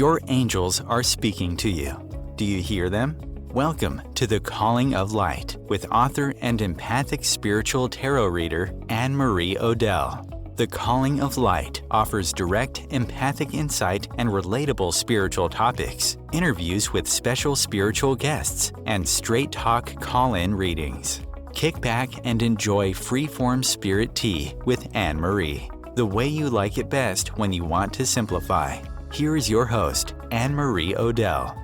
Your angels are speaking to you. Do you hear them? Welcome to The Calling of Light with author and empathic spiritual tarot reader Anne-Marie Odell. The Calling of Light offers direct, empathic insight and relatable spiritual topics, interviews with special spiritual guests, and straight talk call-in readings. Kick back and enjoy free-form spirit tea with Anne-Marie, the way you like it best when you want to simplify. Here is your host, Anne-Marie Odell.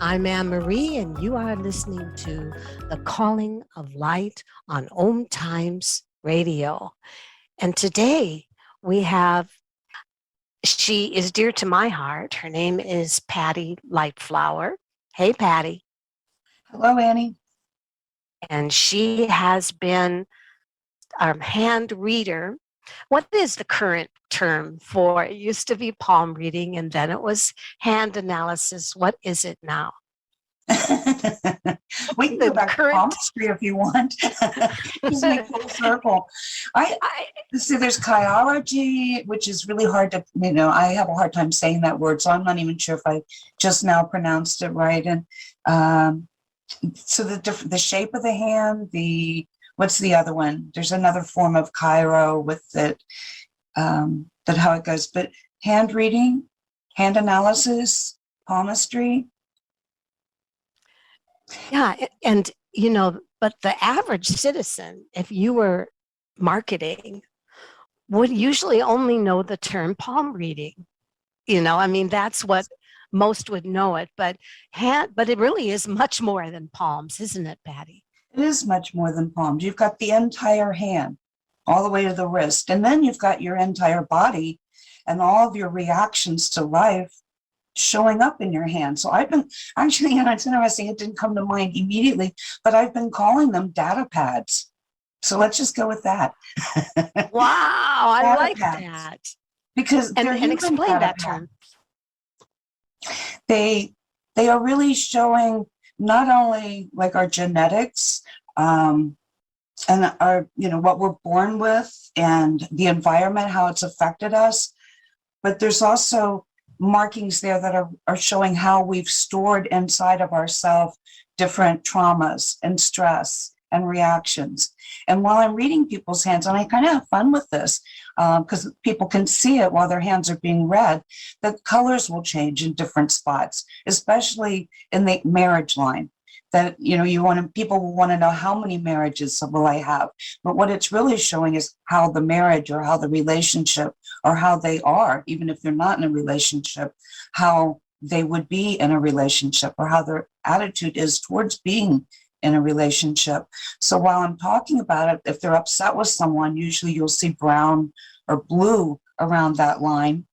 I'm Anne-Marie, and you are listening to The Calling of Light on Om Times Radio. And today we have, she is dear to my heart. Her name is Patti Lightflower. Hey, Patti. Hello, Annie. And she has been our hand reader. What is the current term for it? Used to be palm reading, and then it was hand analysis. What is it now? We can go back to palmistry if you want. Just make full circle. I see there's chirology, which is really hard to, I have a hard time saying that word, so I'm not even sure if I just now pronounced it right. And so the shape of the hand, what's the other one? There's another form of chiro with it, that how it goes. But hand reading, hand analysis, palmistry. Yeah, and but the average citizen, if you were marketing, would usually only know the term palm reading. That's what most would know it. But it really is much more than palms, isn't it, Patti? It is much more than palms. You've got the entire hand, all the way to the wrist, and then you've got your entire body and all of your reactions to life showing up in your hand. So I've been actually, and it's interesting, it didn't come to mind immediately, but I've been calling them data pads. So let's just go with that. Wow, I like that. Because and explain that term. They are really showing not only like our genetics, and our, what we're born with and the environment, how it's affected us, but there's also markings there that are showing how we've stored inside of ourselves different traumas and stress and reactions. And while I'm reading people's hands, and I kind of have fun with this, because people can see it while their hands are being read, the colors will change in different spots, especially in the marriage line. That, people will want to know how many marriages will I have. But what it's really showing is how the marriage or how the relationship or how they are, even if they're not in a relationship, how they would be in a relationship or how their attitude is towards being in a relationship. So while I'm talking about it, if they're upset with someone, usually you'll see brown or blue around that line.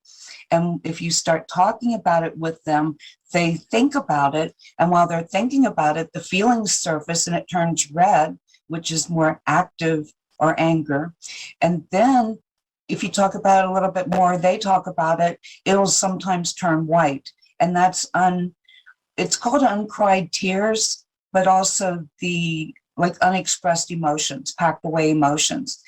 And if you start talking about it with them, they think about it. And while they're thinking about it, the feelings surface and it turns red, which is more active or anger. And then if you talk about it a little bit more, they talk about it, it'll sometimes turn white. And that's it's called uncried tears, but also the unexpressed emotions, packed away emotions.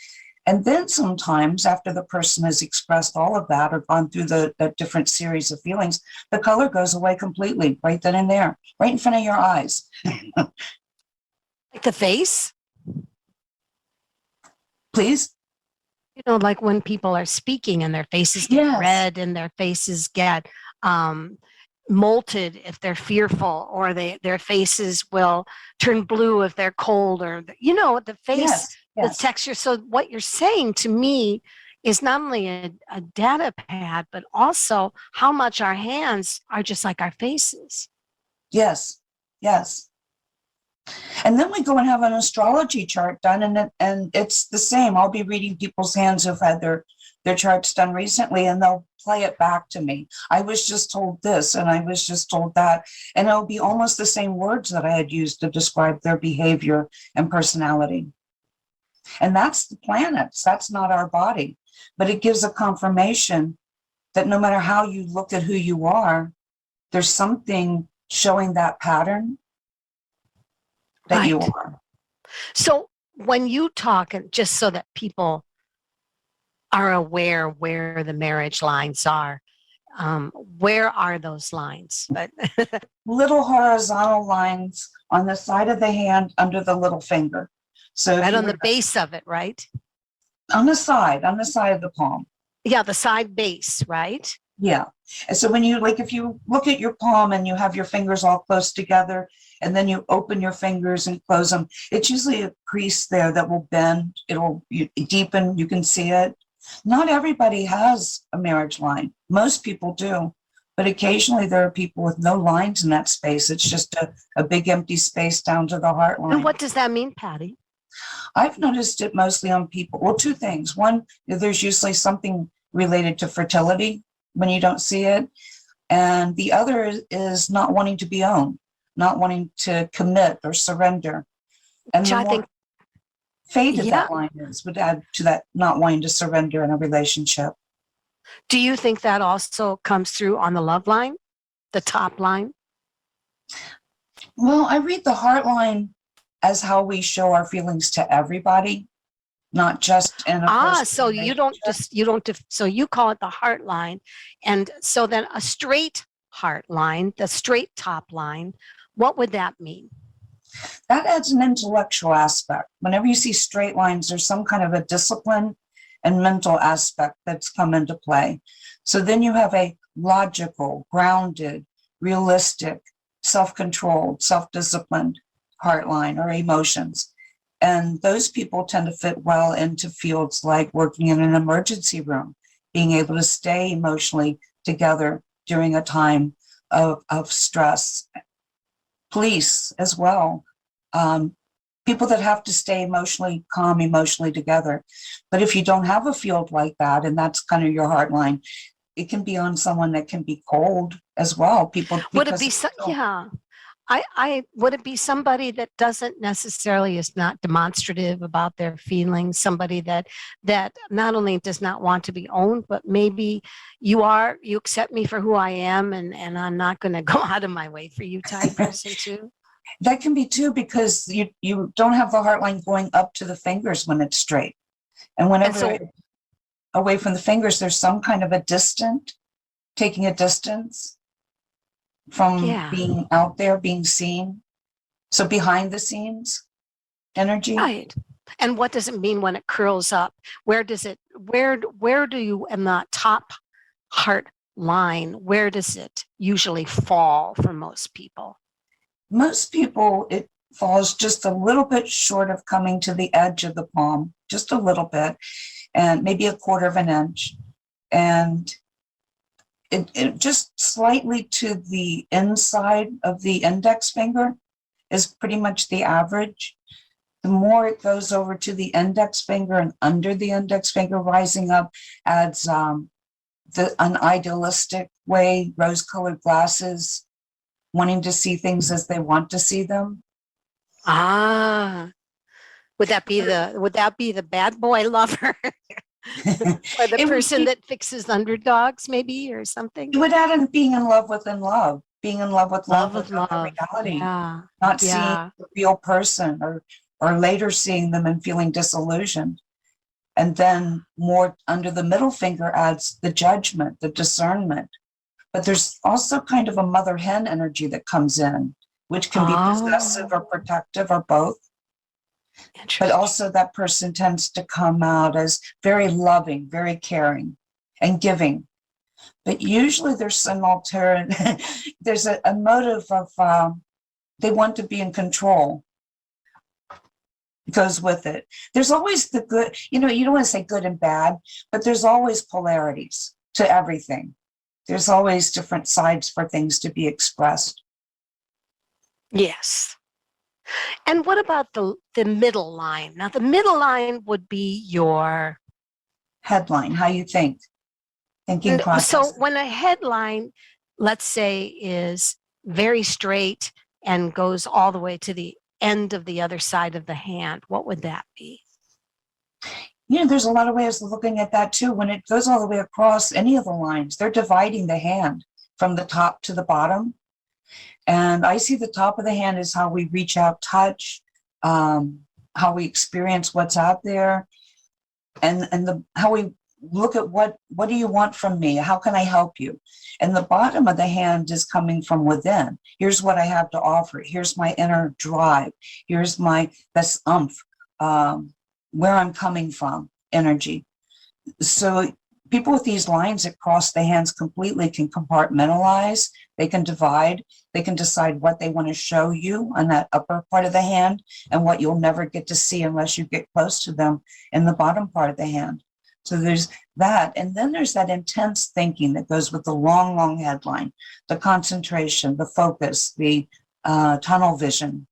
And then sometimes after the person has expressed all of that or gone through the different series of feelings, the color goes away completely, right then and there, right in front of your eyes. Like the face? Please? Like when people are speaking and their faces get red and their faces get molted if they're fearful, or their faces will turn blue if they're cold, or the face, the texture. So what you're saying to me is not only a data pad, but also how much our hands are just like our faces. Yes. And then we go and have an astrology chart done, and it's the same. I'll be reading people's hands who've had their charts done recently, and they'll play it back to me. I was just told this, and I was just told that. And it'll be almost the same words that I had used to describe their behavior and personality. And that's the planets. That's not our body. But it gives a confirmation that no matter how you look at who you are, there's something showing that pattern that you are. So when you talk, and just so that people are aware where the marriage lines are, Where are those lines? But Little horizontal lines on the side of the hand under the little finger. So if right you on were the base of it, right? on the side of the palm. Yeah, the side base, right? Yeah. And so when you, like, if you look at your palm and you have your fingers all close together and then you open your fingers and close them, it's usually a crease there that will bend. It'll deepen. You can see it. Not everybody has a marriage line. Most people do. But occasionally there are people with no lines in that space. It's just a big empty space down to the heart line. And what does that mean, Patti? I've noticed it mostly on people. Well, two things. One, there's usually something related to fertility when you don't see it. And the other is not wanting to be owned, not wanting to commit or surrender. And Which the I more think, faded yeah. that line is, would add to that not wanting to surrender in a relationship. Do you think that also comes through on the love line, the top line? Well, I read the heart line as how we show our feelings to everybody, not just in a personal So you don't relationship. so you call it the heart line. And so then a straight heart line, the straight top line, what would that mean? That adds an intellectual aspect. Whenever you see straight lines, there's some kind of a discipline and mental aspect that's come into play. So then you have a logical, grounded, realistic, self-controlled, self-disciplined heart line or emotions. And those people tend to fit well into fields like working in an emergency room, being able to stay emotionally together during a time of stress. Police as well. People that have to stay emotionally calm, emotionally together. But if you don't have a field like that, and that's kind of your heart line, it can be on someone that can be cold as well. People Would it be yeah. I would it be somebody that doesn't necessarily is not demonstrative about their feelings, somebody that not only does not want to be owned, but maybe you accept me for who I am and I'm not going to go out of my way for you type person too? That can be too, because you don't have the heart line going up to the fingers when it's straight. And whenever away from the fingers, there's some kind of taking a distance from being out there, being seen. So behind the scenes energy. Right. And what does it mean when it curls up? Where do you, in the top heart line, where does it usually fall for most people? Most people, it falls just a little bit short of coming to the edge of the palm, just a little bit, and maybe 1/4 of an inch. And it just slightly to the inside of the index finger is pretty much the average. The more it goes over to the index finger and under the index finger rising up adds an idealistic way, rose-colored glasses, wanting to see things as they want to see them. Would that be the bad boy lover? Or the person that fixes underdogs, maybe, or something? It would add in being in love with love, being in love with love without the reality, not seeing the real person, or later seeing them and feeling disillusioned. And then more under the middle finger adds the judgment, the discernment. But there's also kind of a mother hen energy that comes in, which can be possessive or protective or both. But also that person tends to come out as very loving, very caring and giving. But usually there's some there's a motive of they want to be in control. Goes with it. There's always the good, you don't want to say good and bad, but there's always polarities to everything. There's always different sides for things to be expressed. Yes. And what about the middle line? Now, the middle line would be your headline, how you thinking process. So when a headline, let's say, is very straight and goes all the way to the end of the other side of the hand, what would that be? There's a lot of ways of looking at that too. When it goes all the way across any of the lines, they're dividing the hand from the top to the bottom. And I see the top of the hand is how we reach out, touch, how we experience what's out there, and how we look at what do you want from me? How can I help you? And the bottom of the hand is coming from within. Here's what I have to offer. Here's my inner drive. Here's my best where I'm coming from, energy. So people with these lines that cross the hands completely can compartmentalize. They can divide. They can decide what they want to show you on that upper part of the hand and what you'll never get to see unless you get close to them in the bottom part of the hand. So there's that. And then there's that intense thinking that goes with the long, long headline, the concentration, the focus, the tunnel vision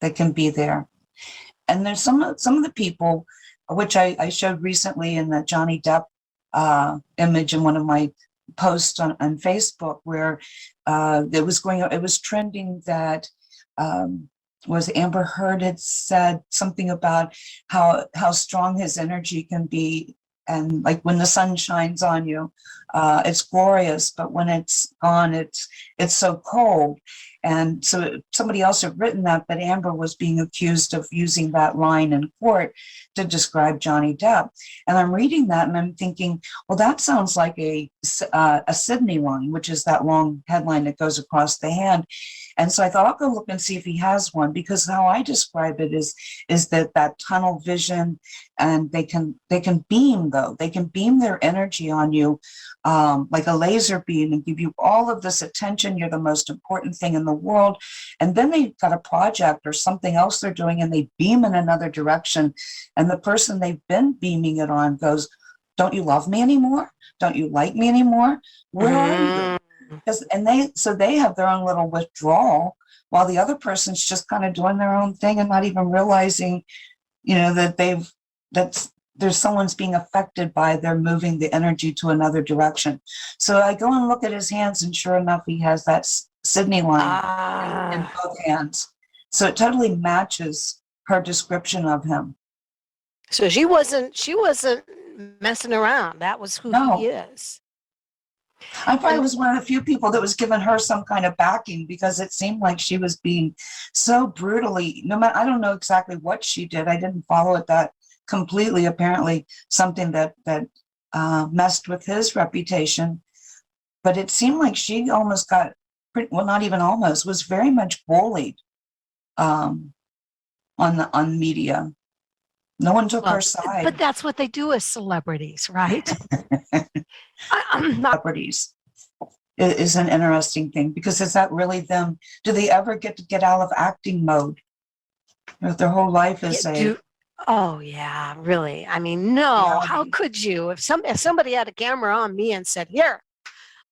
that can be there. And there's some of the people, which I showed recently in the Johnny Depp image in one of my posts on Facebook, where it was trending that was Amber Heard had said something about how strong his energy can be. And like when the sun shines on you, it's glorious, but when it's gone, it's so cold. And so somebody else had written that Amber was being accused of using that line in court to describe Johnny Depp. And I'm reading that and I'm thinking, well, that sounds like a Sydney line, which is that long headline that goes across the hand. And so I thought I'll go look and see if he has one, because how I describe it is that tunnel vision, and they can beam, though. They can beam their energy on you like a laser beam and give you all of this attention. You're the most important thing in the world. And then they've got a project or something else they're doing and they beam in another direction. And the person they've been beaming it on goes, don't you love me anymore? Don't you like me anymore? Where are you? And they have their own little withdrawal while the other person's just kind of doing their own thing and not even realizing, that there's someone's being affected by their moving the energy to another direction. So I go and look at his hands, and sure enough, he has that Sydney line in both hands. So it totally matches her description of him. So she wasn't messing around. That was who he is. I probably was one of the few people that was giving her some kind of backing, because it seemed like she was being so brutally, I don't know exactly what she did. I didn't follow it that completely. Apparently something that messed with his reputation, but it seemed like she almost got, not even almost, was very much bullied on media. No one took her side. But that's what they do as celebrities, right? Celebrities is an interesting thing, because is that really them? Do they ever get out of acting mode? If their whole life is oh yeah, really? I mean, no. How could you? If somebody had a camera on me and said, "Here,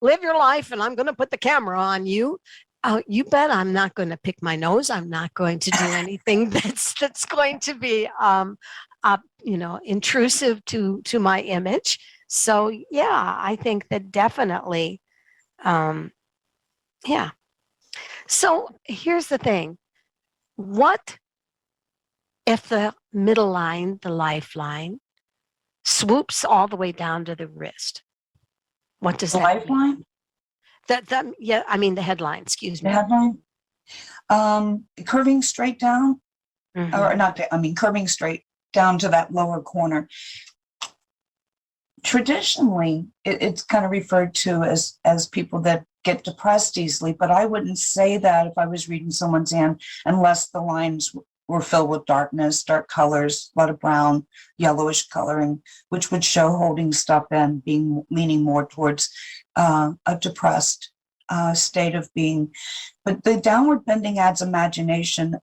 live your life, and I'm going to put the camera on you," you bet I'm not going to pick my nose. I'm not going to do anything that's going to be, intrusive to my image. So yeah, I think that definitely, yeah. So here's the thing: what if the middle line, the lifeline, swoops all the way down to the wrist? What does that lifeline mean? The headline, excuse me. The headline, curving straight down, or not, curving straight down to that lower corner. Traditionally, it's kind of referred to as people that get depressed easily, but I wouldn't say that if I was reading someone's hand, unless the lines were filled with darkness, dark colors, a lot of brown, yellowish coloring, which would show holding stuff and leaning more towards a depressed state of being. But the downward bending adds imagination,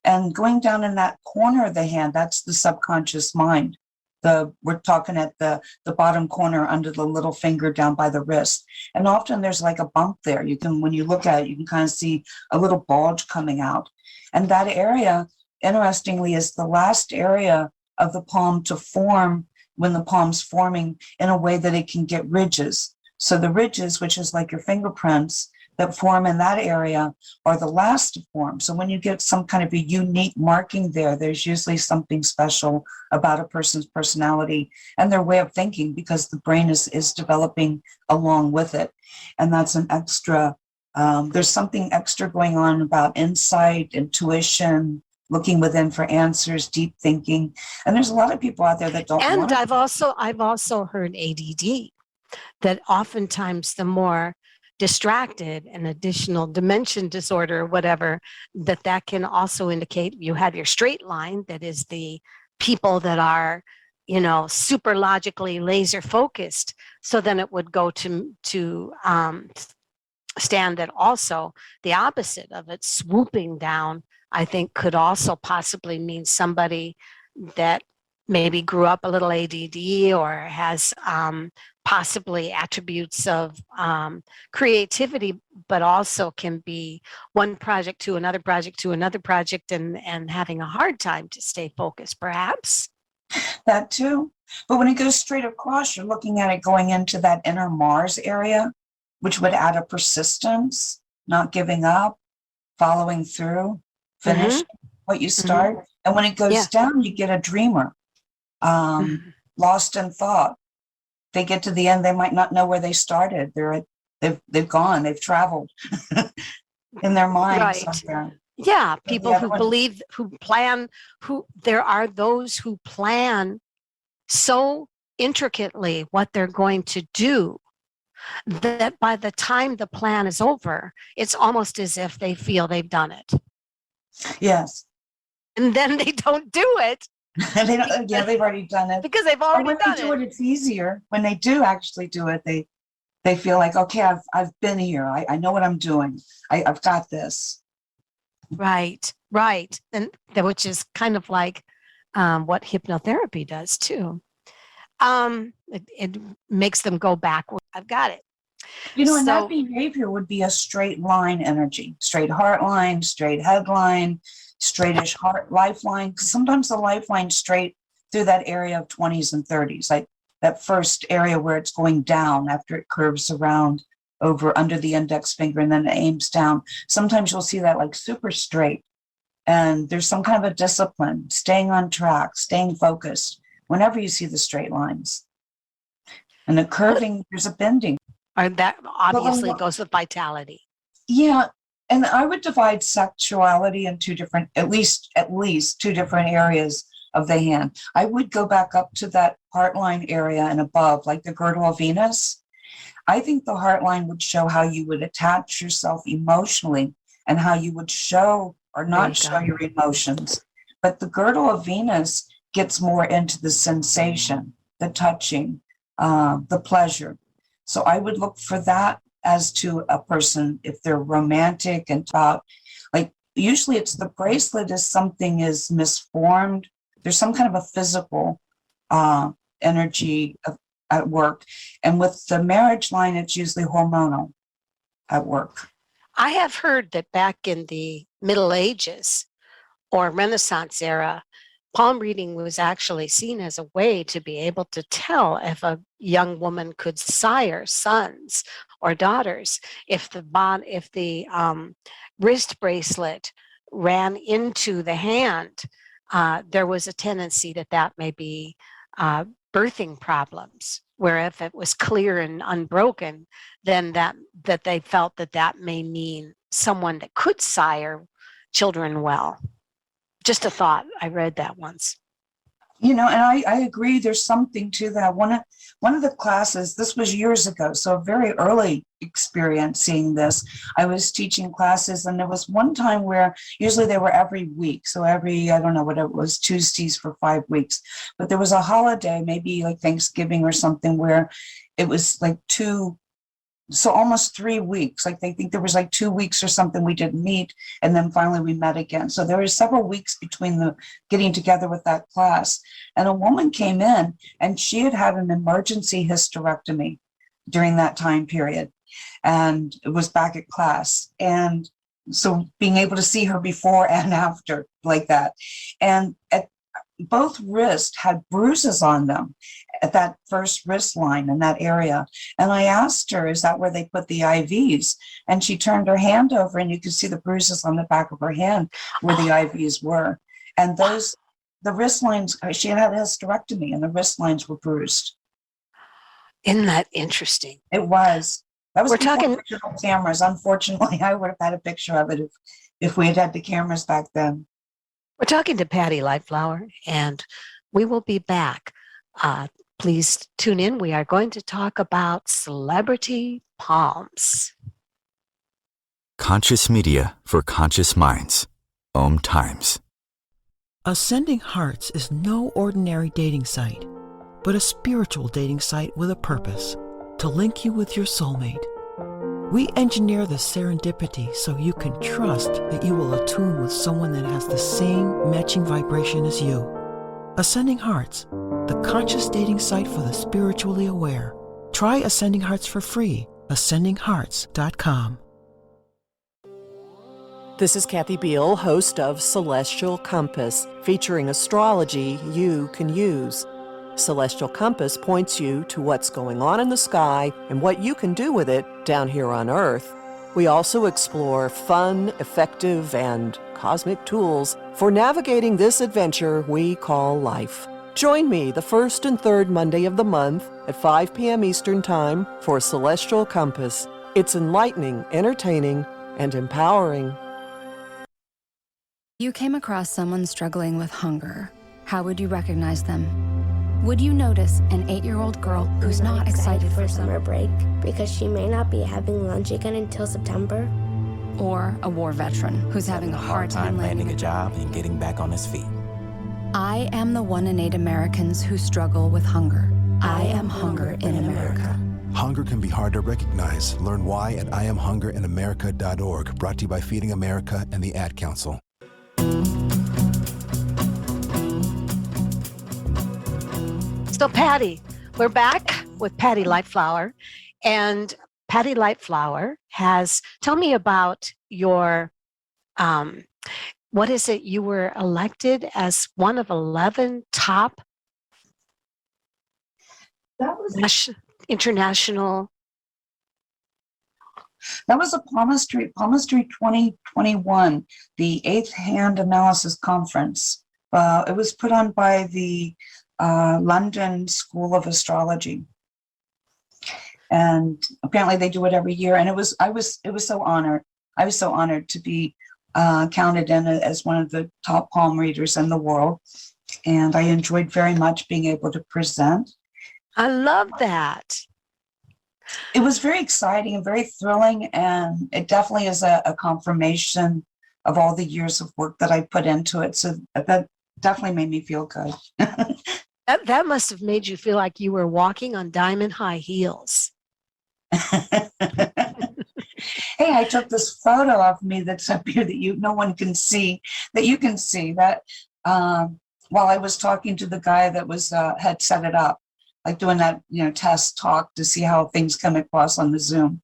and going down in that corner of the hand, that's the subconscious mind. We're talking at the bottom corner under the little finger down by the wrist. And often there's like a bump there. When you look at it, you can kind of see a little bulge coming out. And that area, interestingly, is the last area of the palm to form when the palm's forming in a way that it can get ridges. So the ridges, which is like your fingerprints that form in that area, are the last to form. So when you get some kind of a unique marking there, there's usually something special about a person's personality and their way of thinking, because the brain is developing along with it. And that's an extra, there's something extra going on about insight, intuition, looking within for answers, deep thinking. And there's a lot of people out there that don't want And to. I've also heard ADD, that oftentimes the more distracted, and additional dimension disorder or whatever, that can also indicate you have your straight line, that is the people that are, super logically laser focused. So then it would go to stand that also the opposite of it, swooping down, I think could also possibly mean somebody that maybe grew up a little ADD, or has possibly attributes of creativity, but also can be one project to another project to another project, and having a hard time to stay focused, perhaps. That too. But when it goes straight across, you're looking at it going into that inner Mars area, which would add a persistence, not giving up, following through, finish what you start. And when it goes down, you get a dreamer, lost in thought. They get to the end, they might not know where they started. They've gone, they've traveled in their mind somewhere. Yeah, people who believe, who plan, there are those who plan so intricately what they're going to do that by the time the plan is over, it's almost as if they feel they've done it. Yes. And then they don't do it. They don't, they've already done it. Because they've already done it. When they do it, it's easier. When they do actually do it, they feel like, okay, I've been here. I know what I'm doing. I've got this. Right. And which is kind of like what hypnotherapy does too. It makes them go backward. I've got it. And that behavior would be a straight line energy, straight heart line, straight head line, straightish heart lifeline. Because sometimes the lifeline straight through that area of 20s and 30s, like that first area where it's going down after it curves around over under the index finger and then it aims down. Sometimes you'll see that like super straight. And there's some kind of a discipline, staying on track, staying focused whenever you see the straight lines. And the curving, there's a bending. Or that obviously goes with vitality. Yeah. And I would divide sexuality in two different, at least two different areas of the hand. I would go back up to that heart line area and above, like the girdle of Venus. I think the heart line would show how you would attach yourself emotionally and how you would show or not show your emotions. But the girdle of Venus gets more into the sensation, the touching, the pleasure. So I would look for that as to a person, if they're romantic and talk, like usually it's the bracelet is something is misformed. There's some kind of a physical energy at work. And with the marriage line, it's usually hormonal at work. I have heard that back in the Middle Ages or Renaissance era, palm reading was actually seen as a way to be able to tell if a young woman could sire sons or daughters. If the wrist bracelet ran into the hand, there was a tendency that may be birthing problems. Where if it was clear and unbroken, then that they felt that may mean someone that could sire children well. Just a thought. I read that once. And I agree. There's something to that. One of the classes, this was years ago, so a very early experience seeing this. I was teaching classes, and there was one time where usually they were every week. So every, I don't know what it was, Tuesdays for 5 weeks. But there was a holiday, maybe like Thanksgiving or something, where it was like almost 3 weeks. Like they think there was like 2 weeks or something we didn't meet, and then finally we met again. So there were several weeks between the getting together with that class. And a woman came in, and she had had an emergency hysterectomy during that time period, and it was back at class. And so being able to see her before and after like that, and at both wrists had bruises on them at that first wrist line in that area. And I asked her, is that where they put the IVs? And she turned her hand over, and you could see the bruises on the back of her hand where the IVs were. And the wrist lines, she had a hysterectomy, and the wrist lines were bruised. Isn't that interesting? It was. That was We're talking digital cameras. Unfortunately, I would have had a picture of it if we had had the cameras back then. We're talking to Patti Lightflower, and we will be back. Please tune in. We are going to talk about celebrity palms. Conscious media for conscious minds. Om Times. Ascending Hearts is no ordinary dating site, but a spiritual dating site with a purpose, to link you with your soulmate. We engineer the serendipity so you can trust that you will attune with someone that has the same matching vibration as you. Ascending Hearts, the conscious dating site for the spiritually aware. Try Ascending Hearts for free. ascendinghearts.com. This is Kathy Beal, host of Celestial Compass, featuring astrology you can use. Celestial Compass points you to what's going on in the sky and what you can do with it down here on Earth. We also explore fun, effective, and cosmic tools for navigating this adventure we call life. Join me the first and third Monday of the month at 5 p.m. Eastern Time for Celestial Compass. It's enlightening, entertaining, and empowering. You came across someone struggling with hunger. How would you recognize them? Would you notice an 8-year-old girl who's not excited for summer break because she may not be having lunch again until September? Or a war veteran who's having a hard time landing a job and getting back on his feet? I am the 1 in 8 Americans who struggle with hunger. I am hunger in America. Hunger can be hard to recognize. Learn why at IamHungerInAmerica.org. Brought to you by Feeding America and the Ad Council. So Patti, we're back with Patti Lightflower, and Patti Lightflower tell me about your, what is it? You were elected as one of 11 top international. That was a palmistry 2021, the 8th Hand Analysis Conference. It was put on by the London School of Astrology, and apparently they do it every year. And I was so honored. I was so honored to be counted in as one of the top palm readers in the world, and I enjoyed very much being able to present. I love that. It was very exciting and very thrilling, and it definitely is a confirmation of all the years of work that I put into it. So that definitely made me feel good. That must have made you feel like you were walking on diamond high heels. Hey, I took this photo of me that's up here that no one can see, that you can see that while I was talking to the guy that had set it up, like doing that, test talk to see how things come across on the Zoom.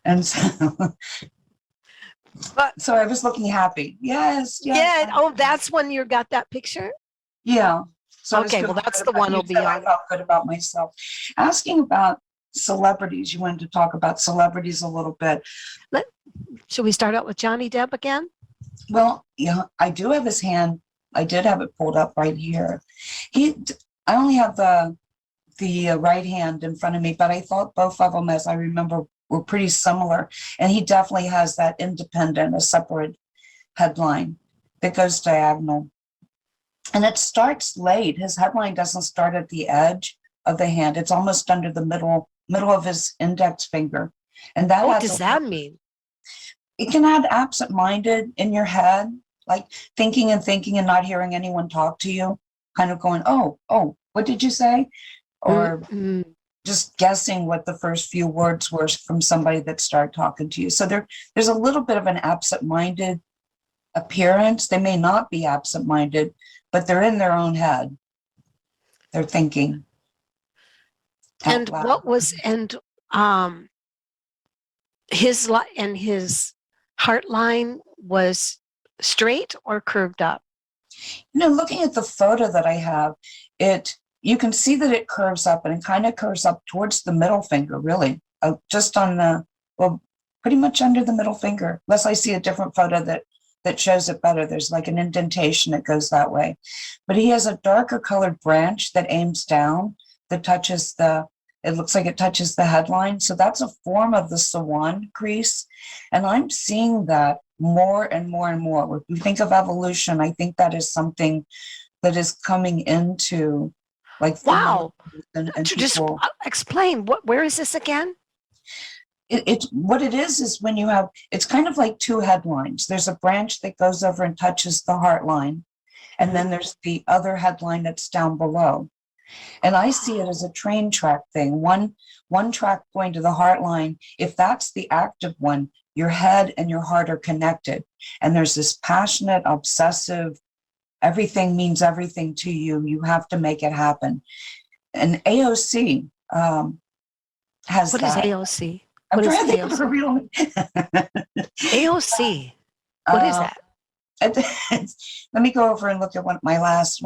And so I was looking happy. Yes. Yeah. Oh, that's when you got that picture? Yeah. So okay, well, that's the one will be on. I felt good about myself. Asking about celebrities, you wanted to talk about celebrities a little bit. Should we start out with Johnny Depp again? Well, yeah, I do have his hand. I did have it pulled up right here. I only have the right hand in front of me, but I thought both of them, as I remember, were pretty similar. And he definitely has that independent, a separate headline that goes diagonal. And it starts late. His headline doesn't start at the edge of the hand. It's almost under the middle of his index finger. And that what does that mean? It can add absent-minded in your head, like thinking and not hearing anyone talk to you, kind of going, oh, what did you say? Or just guessing what the first few words were from somebody that started talking to you. So there's a little bit of an absent-minded appearance. They may not be absent-minded, but they're in their own head. They're thinking. And his heart line was straight or curved up? Looking at the photo that I have, you can see that it curves up, and it kind of curves up towards the middle finger, really, just on pretty much under the middle finger, unless I see a different photo that shows it better. There's like an indentation that goes that way. But he has a darker colored branch that aims down, that touches it looks like it touches the headline. So that's a form of the Swan crease. And I'm seeing that more and more and more. When we think of evolution, I think that is something that is coming into like Wow. and Just people. explain where is this again? It's what it is when you have, it's kind of like two headlines. There's a branch that goes over and touches the heart line, and then there's the other headline that's down below. And I see it as a train track thing. One track going to the heart line, if that's the active one, your head and your heart are connected. And there's this passionate, obsessive, everything means everything to you. You have to make it happen. And AOC has What that. is AOC? I'm What is trying to think of her AOC? real name. AOC. What is that? Let me go over and look at one of my last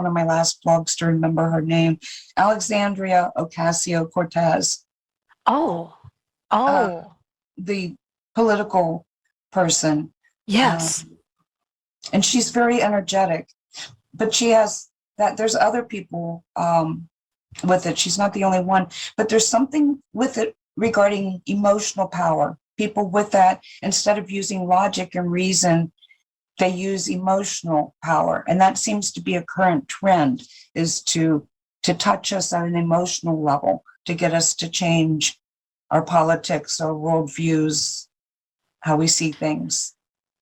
blogs to remember her name. Alexandria Ocasio-Cortez. Oh, the political person. yes. And she's very energetic, but she has that. There's other people with it. She's not the only one, but there's something with it regarding emotional power. People with that, instead of using logic and reason, they use emotional power. And that seems to be a current trend, is to touch us at an emotional level, to get us to change our politics, our worldviews, how we see things.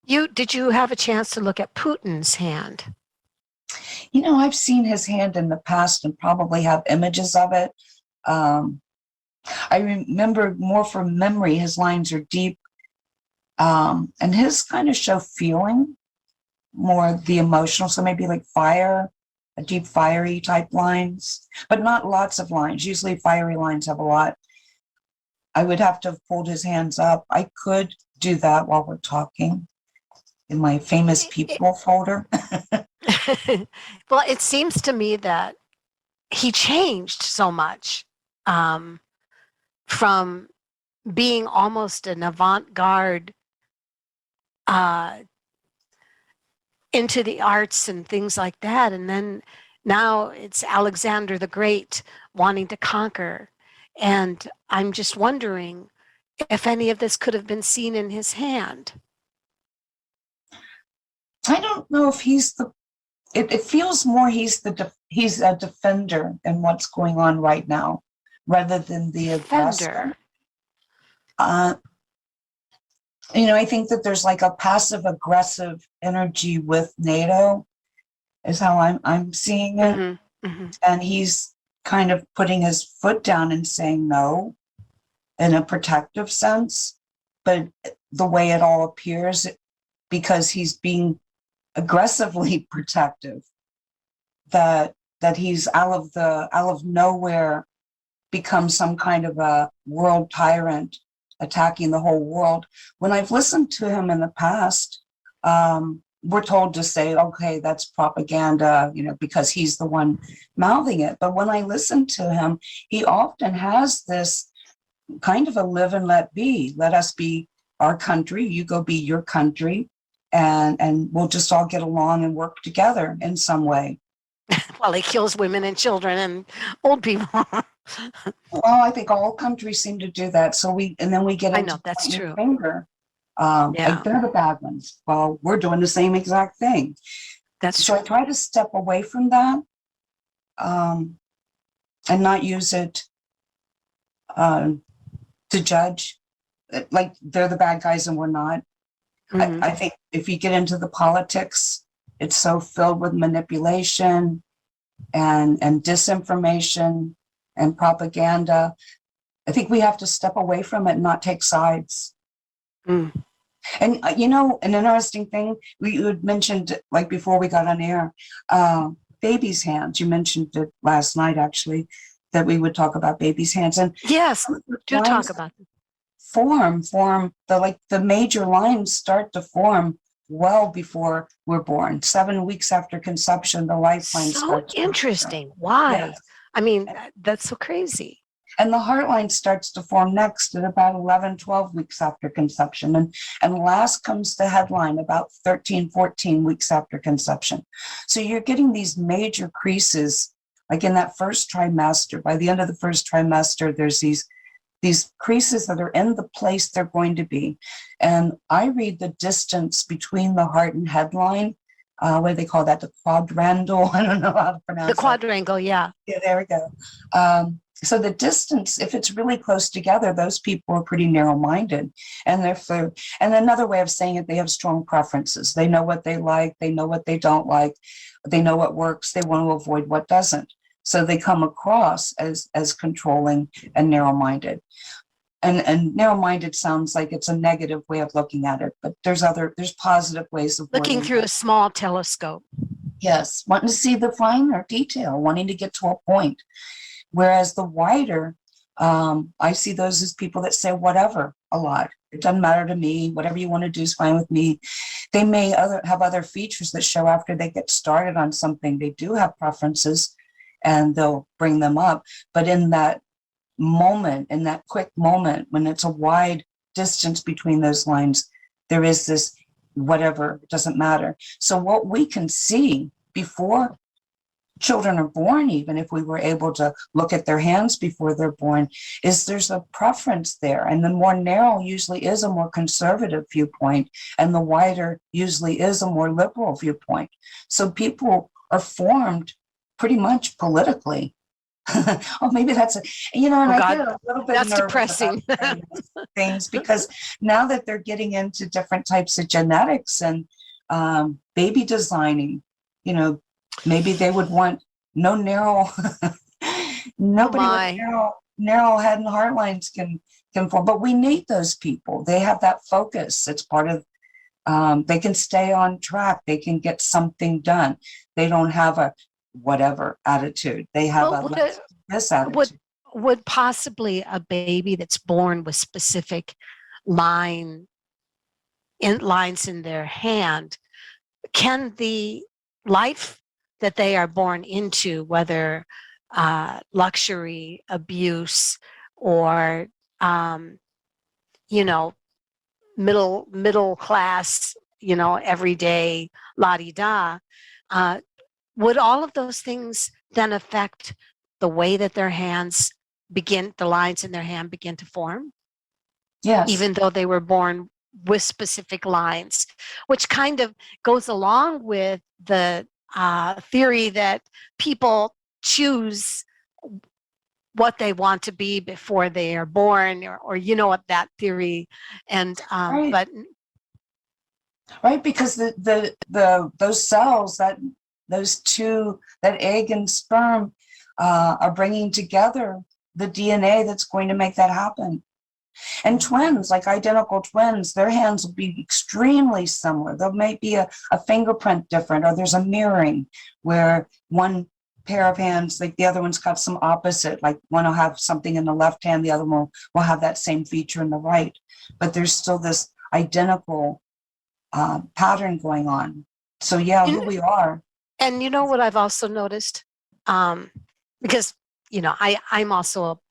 Did you have a chance to look at Putin's hand? You know, I've seen his hand in the past and probably have images of it. I remember more from memory, his lines are deep. And his kind of show feeling, more the emotional. So maybe like fire, a deep fiery type lines, but not lots of lines. Usually fiery lines have a lot. I would have to have pulled his hands up. I could do that while we're talking in my famous people folder. Well, it seems to me that he changed so much from being almost an avant-garde into the arts and things like that. And then now it's Alexander the Great wanting to conquer. And I'm just wondering if any of this could have been seen in his hand. I don't know if he's it feels more he's a defender in what's going on right now, rather than the aggressor. You know, I think that there's like a passive aggressive energy with NATO, is how I'm seeing it. Mm-hmm, mm-hmm. And he's kind of putting his foot down and saying no in a protective sense. But the way it all appears, because he's being aggressively protective, that he's out of nowhere becomes some kind of a world tyrant attacking the whole world. When I've listened to him in the past, we're told to say, okay, that's propaganda, you know, because he's the one mouthing it. But when I listen to him, he often has this kind of a live and let be. Let us be our country, you go be your country, and we'll just all get along and work together in some way. Well, he kills women and children and old people. Well, I think all countries seem to do that. So then we get into, I know, that's true. Finger. Yeah. Like they're the bad ones. Well, we're doing the same exact thing. That's So true. I try to step away from that, and not use it to judge. Like they're the bad guys and we're not. Mhm. I think if you get into the politics, it's so filled with manipulation and disinformation and propaganda. I think we have to step away from it and not take sides. Mm. And, you know, an interesting thing, you had mentioned, like before we got on air, baby's hands. You mentioned it last night, actually, that we would talk about baby's hands. And Yes, do talk about them. Form, the major lines start to form well before we're born. 7 weeks after conception, the lifeline So starts. interesting. Why? Yes. I mean, that's so crazy. And the heart line starts to form next at about 11, 12 weeks after conception. And last comes the headline about 13, 14 weeks after conception. So you're getting these major creases, like in that first trimester. By the end of the first trimester, there's these these creases that are in the place they're going to be. And I read the distance between the heart and headline. What do they call that? The quadrangle. I don't know how to pronounce The quadrangle, yeah. Yeah, there we go. So the distance, if it's really close together, those people are pretty narrow-minded. And and another way of saying it, they have strong preferences. They know what they like. They know what they don't like. They know what works. They want to avoid what doesn't. So they come across as controlling and narrow-minded. And narrow-minded sounds like it's a negative way of looking at it, but there's positive ways of Looking through a small telescope. Yes, wanting to see the finer detail, wanting to get to a point. Whereas the wider, I see those as people that say whatever a lot. It doesn't matter to me. Whatever you want to do is fine with me. They may have other features that show after they get started on something. They do have preferences and they'll bring them up. But in that moment, in that quick moment, when it's a wide distance between those lines, there is this whatever, it doesn't matter. So what we can see before children are born, even if we were able to look at their hands before they're born, is there's a preference there. And the more narrow usually is a more conservative viewpoint, and the wider usually is a more liberal viewpoint. So people are formed pretty much politically. Oh, maybe that's and I get a little bit that's nervous depressing. about things because now that they're getting into different types of genetics and baby designing, maybe they would want no narrow, nobody with narrow head and heart lines can form, but we need those people. They have that focus. It's part of, they can stay on track. They can get something done. They don't have a whatever attitude. They have this attitude. Would possibly a baby that's born with specific lines in their hand, can the life that they are born into, whether luxury, abuse, or middle class, everyday la-di-da, would all of those things then affect the way that their hands the lines in their hand begin to form? Yes. Even though they were born with specific lines, which kind of goes along with the theory that people choose what they want to be before they are born, or what that theory, and right. But right, because those cells that egg and sperm are bringing together the DNA that's going to make that happen. And twins, like identical twins, their hands will be extremely similar. There may be a fingerprint different, or there's a mirroring where one pair of hands, like the other one's got some opposite, like one will have something in the left hand, the other one will have that same feature in the right. But there's still this identical pattern going on. So yeah, who we are. And you know what I've also noticed, because I'm also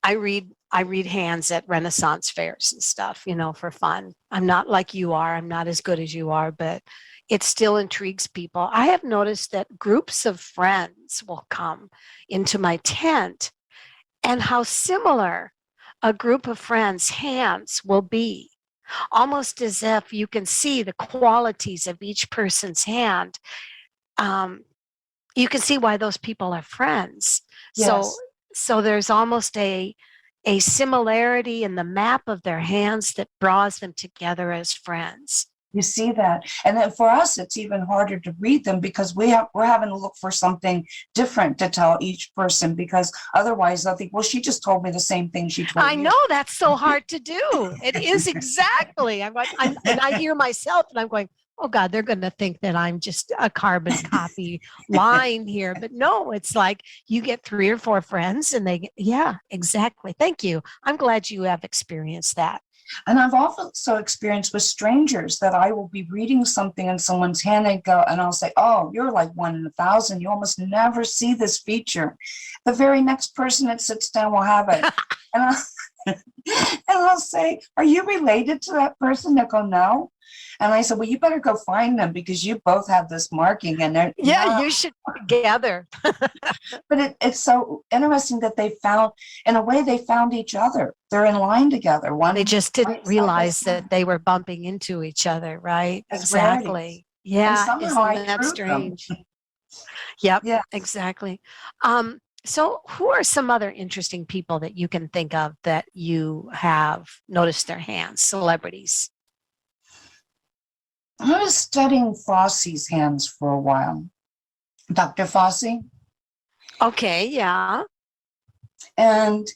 I read hands at Renaissance fairs and stuff, for fun. I'm not like you are. I'm not as good as you are, but it still intrigues people. I have noticed that groups of friends will come into my tent, and how similar a group of friends' hands will be, almost as if you can see the qualities of each person's hand. You can see why those people are friends. Yes. So there's almost a similarity in the map of their hands that draws them together as friends. You see that. And then for us, it's even harder to read them because we're having to look for something different to tell each person, because otherwise they'll think, well, she just told me the same thing she told me. I know, that's so hard to do. It is exactly. And I hear myself and I'm going, oh God, they're going to think that I'm just a carbon copy line here. But no, it's like you get 3 or 4 friends and yeah, exactly. Thank you. I'm glad you have experienced that. And I've also experienced with strangers that I will be reading something in someone's hand and I'll say, oh, you're like 1 in 1,000. You almost never see this feature. The very next person that sits down will have it. And I'll say, are you related to that person? They'll go, no. And I said, well, you better go find them because you both have this marking and they're Yeah, you should gather. but it's so interesting that they found, in a way, they found each other. They're in line together. One, They just didn't right side by realize side. that they were bumping into each other, right? As Exactly. rarities. Yeah, somehow isn't I that proved them. strange? Yep, Yeah. exactly. So who are some other interesting people that you can think of that you have noticed their hands, celebrities? I was studying Fosse's hands for a while. Dr. Fosse. Okay, yeah. And